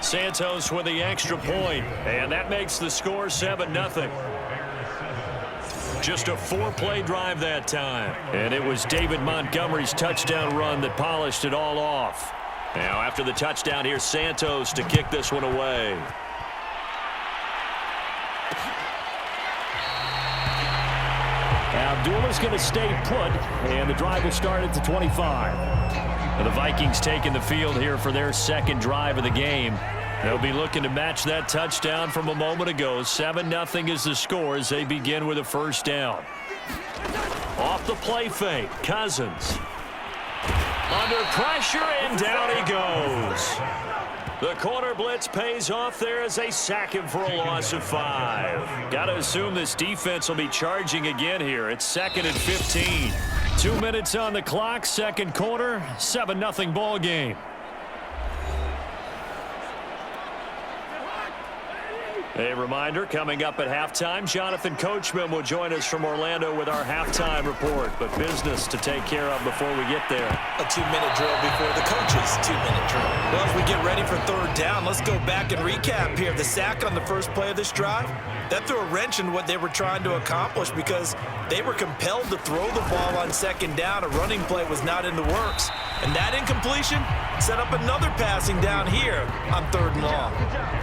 Santos with the extra point, and that makes the score 7-0. Just a 4-play drive that time. And it was David Montgomery's touchdown run that polished it all off. Now after the touchdown, here's Santos to kick this one away. Abdullah's going to stay put, and the drive will start at the 25. And the Vikings taking the field here for their second drive of the game. They'll be looking to match that touchdown from a moment ago. 7-0 is the score as they begin with a first down. Off the play fake, Cousins. Under pressure, and down he goes. The corner blitz pays off there as they sack him for a loss of 5. Got to assume this defense will be charging again here. It's 2nd and 15. 2 minutes on the clock, second quarter, 7-0 ball game. A reminder, coming up at halftime, Jonathan Coachman will join us from Orlando with our halftime report. But business to take care of before we get there. A 2-minute drill before the coach's 2-minute drill. Well, as we get ready for third down, let's go back and recap here. The sack on the first play of this drive, that threw a wrench in what they were trying to accomplish because they were compelled to throw the ball on second down. A running play was not in the works. And that incompletion set up another passing down here on 3rd and long.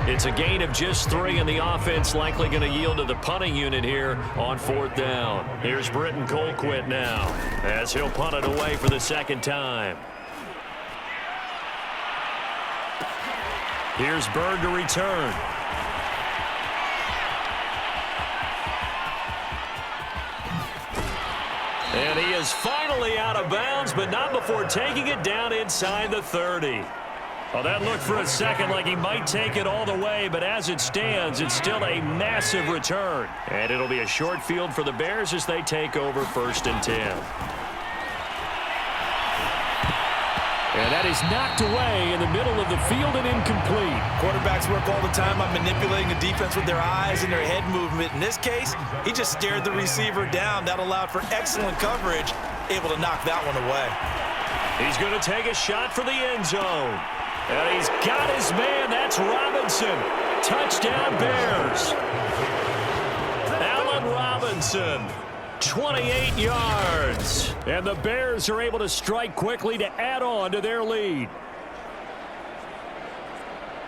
It's a gain of just 3, and the offense likely going to yield to the punting unit here on 4th down. Here's Britton Colquitt now as he'll punt it away for the second time. Here's Bird to return. And he is finally out of bounds, but not before taking it down inside the 30. Well, that looked for a second like he might take it all the way, but as it stands, it's still a massive return. And it'll be a short field for the Bears as they take over 1st and 10. And that is knocked away in the middle of the field and incomplete. Quarterbacks work all the time on manipulating the defense with their eyes and their head movement. In this case, he just stared the receiver down. That allowed for excellent coverage, able to knock that one away. He's going to take a shot for the end zone. And he's got his man. That's Robinson. Touchdown, Bears. Allen Robinson, 28 yards. And the Bears are able to strike quickly to add on to their lead.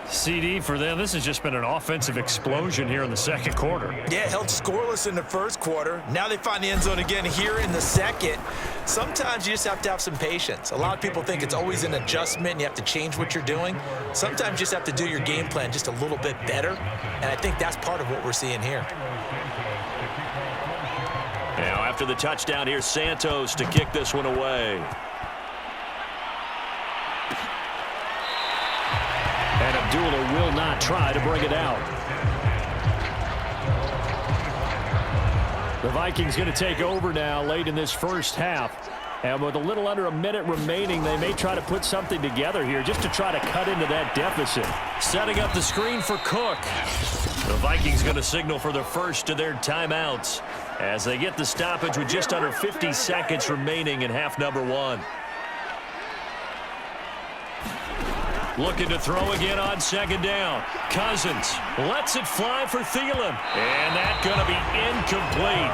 CD for them. This has just been an offensive explosion here in the second quarter. Yeah, held scoreless in the first quarter. Now they find the end zone again here in the second. Sometimes you just have to have some patience. A lot of people think it's always an adjustment. You have to change what you're doing. Sometimes you just have to do your game plan just a little bit better. And I think that's part of what we're seeing here. Now after the touchdown, here's Santos to kick this one away. And Abdullah will not try to bring it out. The Vikings going to take over now late in this first half. And with a little under a minute remaining, they may try to put something together here just to try to cut into that deficit. Setting up the screen for Cook. The Vikings going to signal for the first of their timeouts as they get the stoppage with just under 50 seconds remaining in half number 1. Looking to throw again on second down. Cousins lets it fly for Thielen. And that's going to be incomplete.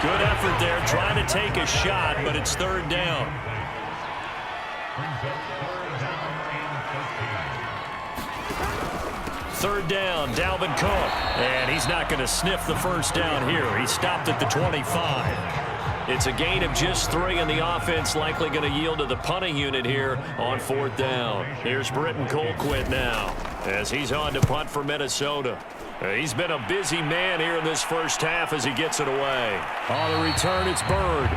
Good effort there trying to take a shot, but it's 3rd down. Third down, Dalvin Cook. And he's not going to sniff the first down here. He stopped at the 25. It's a gain of just 3, and the offense likely going to yield to the punting unit here on 4th down. Here's Britton Colquitt now as he's on to punt for Minnesota. He's been a busy man here in this first half as he gets it away. On the return, it's Bird.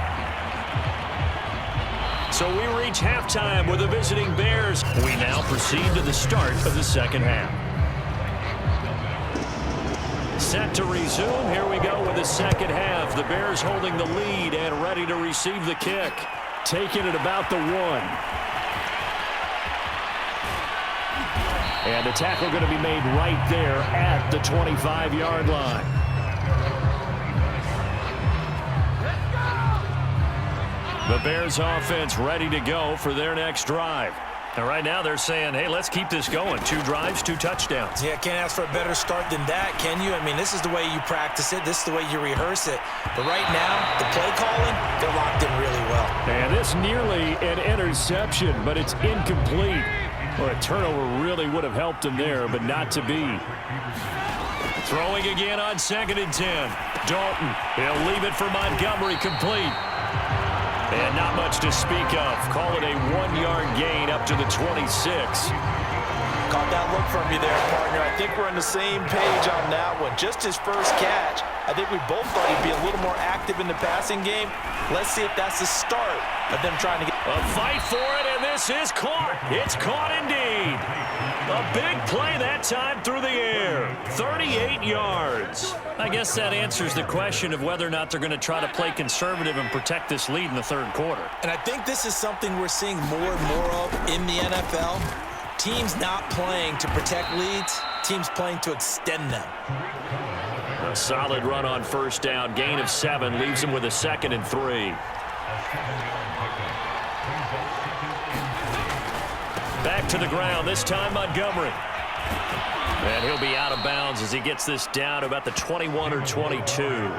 So we reach halftime with the visiting Bears. We now proceed to the start of the second half. Set to resume. Here we go with the second half. The Bears holding the lead and ready to receive the kick. Taking it about the 1. And the tackle going to be made right there at the 25-yard line. The Bears offense ready to go for their next drive. And right now they're saying, hey, let's keep this going. 2 drives, 2 touchdowns. Yeah, can't ask for a better start than that, can you? I mean, this is the way you practice it. This is the way you rehearse it. But right now, the play calling, they're locked in really well. And this nearly an interception, but it's incomplete. Well, a turnover really would have helped him there, but not to be. Throwing again on 2nd and 10. Dalton, he'll leave it for Montgomery, complete. And not much to speak of. Call it a 1-yard gain up to the 26. Caught that look from you there, partner. I think we're on the same page on that one. Just his first catch. I think we both thought he'd be a little more active in the passing game. Let's see if that's the start of them trying to get... A fight for it, and this is caught. It's caught indeed. A big play that time through the air. 38 yards. I guess that answers the question of whether or not they're going to try to play conservative and protect this lead in the 3rd quarter. And I think this is something we're seeing more and more of in the NFL. Teams not playing to protect leads, teams playing to extend them. A solid run on 1st down. Gain of 7 leaves him with a 2nd and 3. Back to the ground, this time Montgomery. And he'll be out of bounds as he gets this down to about the 21 or 22.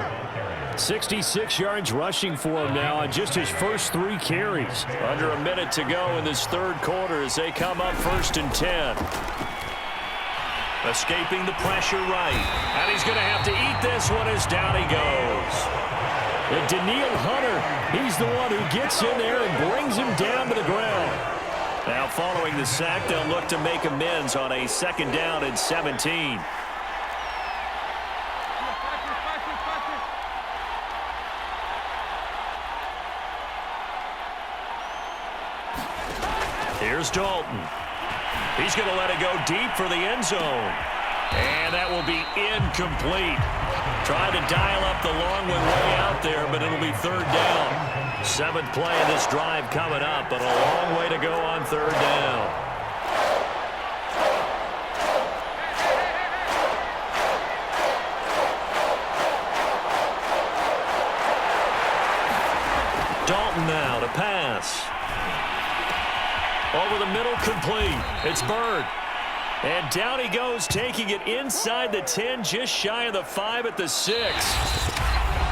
66 yards rushing for him now on just his first 3 carries. Under a minute to go in this 3rd quarter as they come up 1st and 10. Escaping the pressure right. And he's going to have to eat this one as down he goes. And Daniil Hunter, he's the one who gets in there and brings him down to the ground. Now following the sack, they'll look to make amends on a 2nd down and 17. Here's Dalton. He's going to let it go deep for the end zone. And that will be incomplete. Trying to dial up the long one way out there, but it'll be 3rd down. 7th play of this drive coming up, but a long way to go on 3rd down. Dalton now to pass. Over the middle, complete. It's Bird. And down he goes, taking it inside the 10, just shy of the 5 at the 6.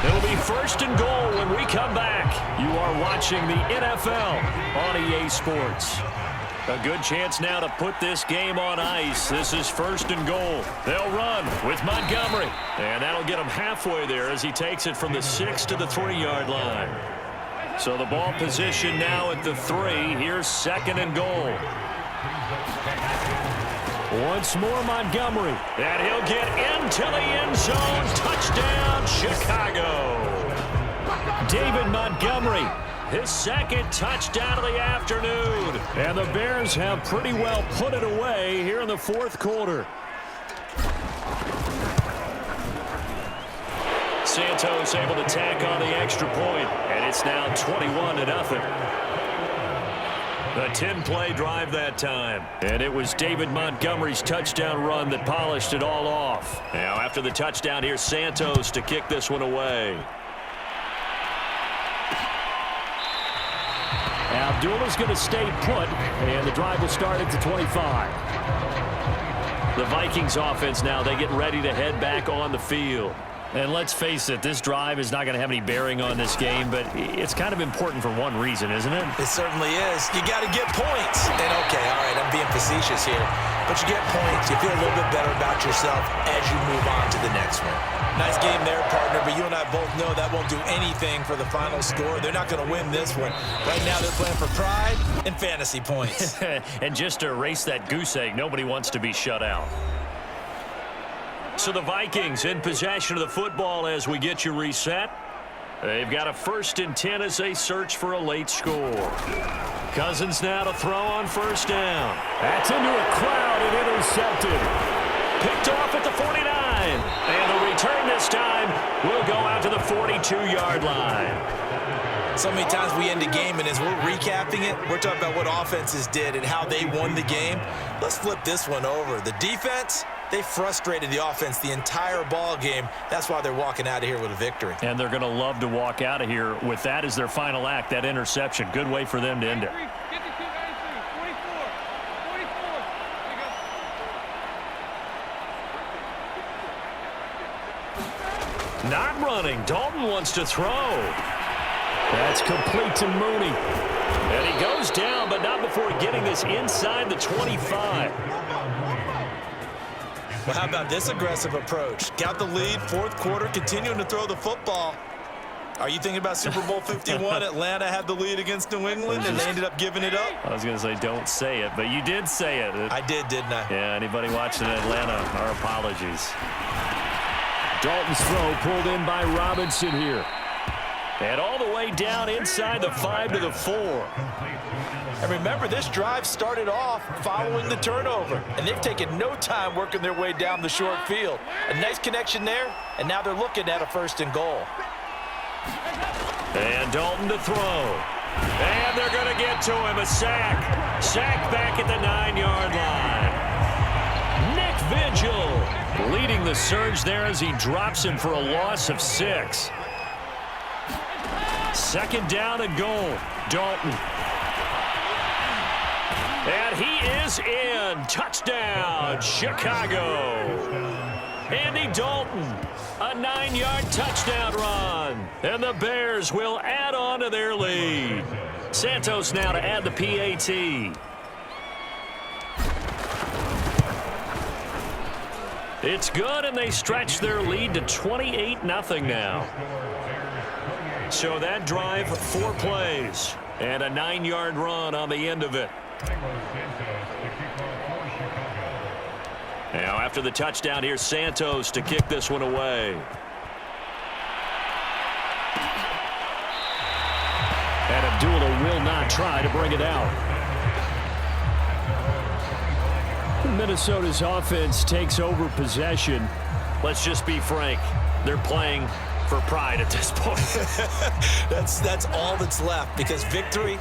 It'll be 1st and goal when we come back. You are watching the NFL on EA Sports. A good chance now to put this game on ice. This is 1st and goal. They'll run with Montgomery. And that'll get him halfway there as he takes it from the 6 to the 3-yard line. So the ball position now at the 3. Here's 2nd and goal. Once more Montgomery. And he'll get into the end zone. Touchdown, Chicago. David Montgomery. His 2nd touchdown of the afternoon. And the Bears have pretty well put it away here in the 4th quarter. Santos able to tack on the extra point, and it's now 21-0. A 10-play drive that time, and it was David Montgomery's touchdown run that polished it all off. Now after the touchdown, here's Santos to kick this one away. Abdullah's going to stay put, and the drive will start at the 25. The Vikings offense now, they get ready to head back on the field. And let's face it, this drive is not going to have any bearing on this game, but it's kind of important for one reason, isn't it? It certainly is. You got to get points. And, okay, all right, I'm being facetious here. But you get points. You feel a little bit better about yourself as you move on to the next one. Nice game there, partner, but you and I both know that won't do anything for the final score. They're not going to win this one. Right now they're playing for pride and fantasy points. And just to erase that goose egg, nobody wants to be shut out. So the Vikings in possession of the football as we get you reset. They've got a 1st and 10 as they search for a late score. Cousins now to throw on 1st down. That's into a crowd and intercepted. Picked off at the 49. And the return this time will go out to the 42-yard line. So many times we end a game, and as we're recapping it, we're talking about what offenses did and how they won the game. Let's flip this one over. The defense, they frustrated the offense the entire ball game. That's why they're walking out of here with a victory. And they're going to love to walk out of here with that as their final act, that interception. Good way for them to end it. Not running. Dalton wants to throw. That's complete to Mooney. And he goes down, but not before getting this inside the 25. Well, how about this aggressive approach? Got the lead, fourth quarter, continuing to throw the football. Are you thinking about Super Bowl 51? Atlanta had the lead against New England, and they ended up giving it up? I was going to say don't say it, but you did say it. I did, didn't I? Yeah, anybody watching Atlanta, our apologies. Dalton's throw pulled in by Robinson here. And all the way down inside the 5 to the 4. And remember, this drive started off following the turnover, and they've taken no time working their way down the short field. A nice connection there, and now they're looking at a 1st and goal. And Dalton to throw. And they're going to get to him. A sack. Sack back at the 9-yard line. Nick Vigil leading the surge there as he drops him for a loss of 6. 2nd down and goal. Dalton. And he is in. Touchdown, Chicago. Andy Dalton, a 9-yard touchdown run. And the Bears will add on to their lead. Santos now to add the PAT. It's good, and they stretch their lead to 28-0 now. So that drive, 4 plays, and a 9-yard run on the end of it. Now, after the touchdown, here's Santos to kick this one away. And Abdullah will not try to bring it out. Minnesota's offense takes over possession. Let's just be frank. They're playing for pride at this point. That's all that's left, because victory,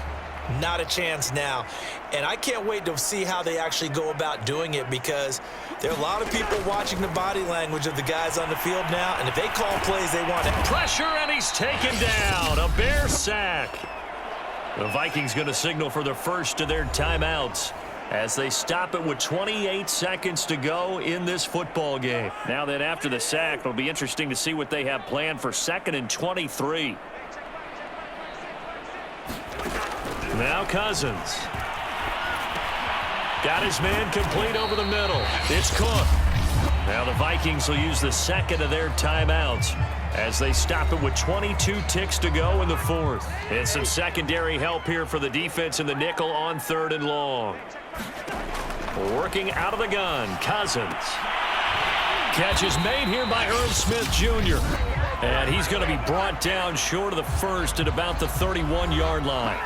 not a chance now. And I can't wait to see how they actually go about doing it, because there are a lot of people watching the body language of the guys on the field now, and if they call plays, they want it. Pressure, and he's taken down. A Bear sack. The Vikings going to signal for the first of their timeouts as they stop it with 28 seconds to go in this football game. Now then, after the sack, it'll be interesting to see what they have planned for 2nd and 23. Now Cousins. Got his man complete over the middle. It's Cook. Now the Vikings will use the 2nd of their timeouts as they stop it with 22 ticks to go in the 4th. And some secondary help here for the defense in the nickel on 3rd and long. Working out of the gun, Cousins. Catch is made here by Irv Smith Jr. And he's going to be brought down short of the 1st at about the 31-yard line.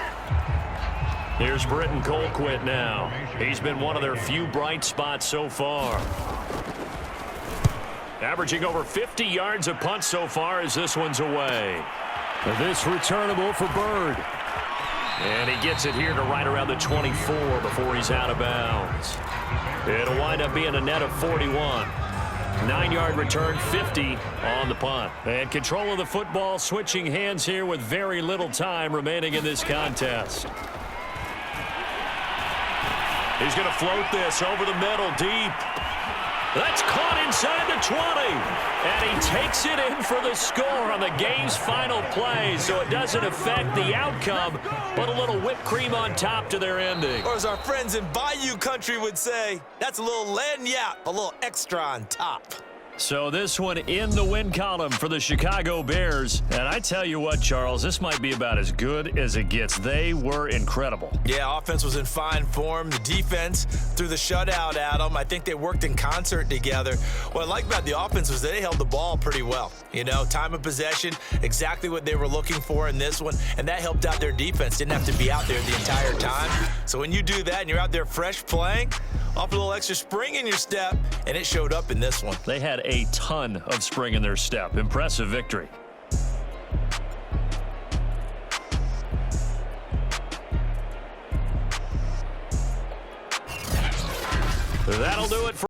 Here's Britton Colquitt now. He's been one of their few bright spots so far. Averaging over 50 yards a punt so far as this one's away. This returnable for Bird. And he gets it here to right around the 24 before he's out of bounds. It'll wind up being a net of 41. 9-yard return, 50 on the punt. And control of the football switching hands here with very little time remaining in this contest. He's going to float this over the middle deep. That's caught inside the 20. And he takes it in for the score on the game's final play. So it doesn't affect the outcome, but a little whipped cream on top to their ending. Or as our friends in Bayou country would say, that's a little lagniappe, a little extra on top. So this one in the win column for the Chicago Bears. And I tell you what, Charles, this might be about as good as it gets. They were incredible. Yeah, offense was in fine form. The defense threw the shutout at them. I think they worked in concert together. What I like about the offense was they held the ball pretty well. You know, time of possession, exactly what they were looking for in this one. And that helped out their defense. Didn't have to be out there the entire time. So when you do that and you're out there fresh playing, off a little extra spring in your step, and it showed up in this one. They had a ton of spring in their step. Impressive victory. That'll do it for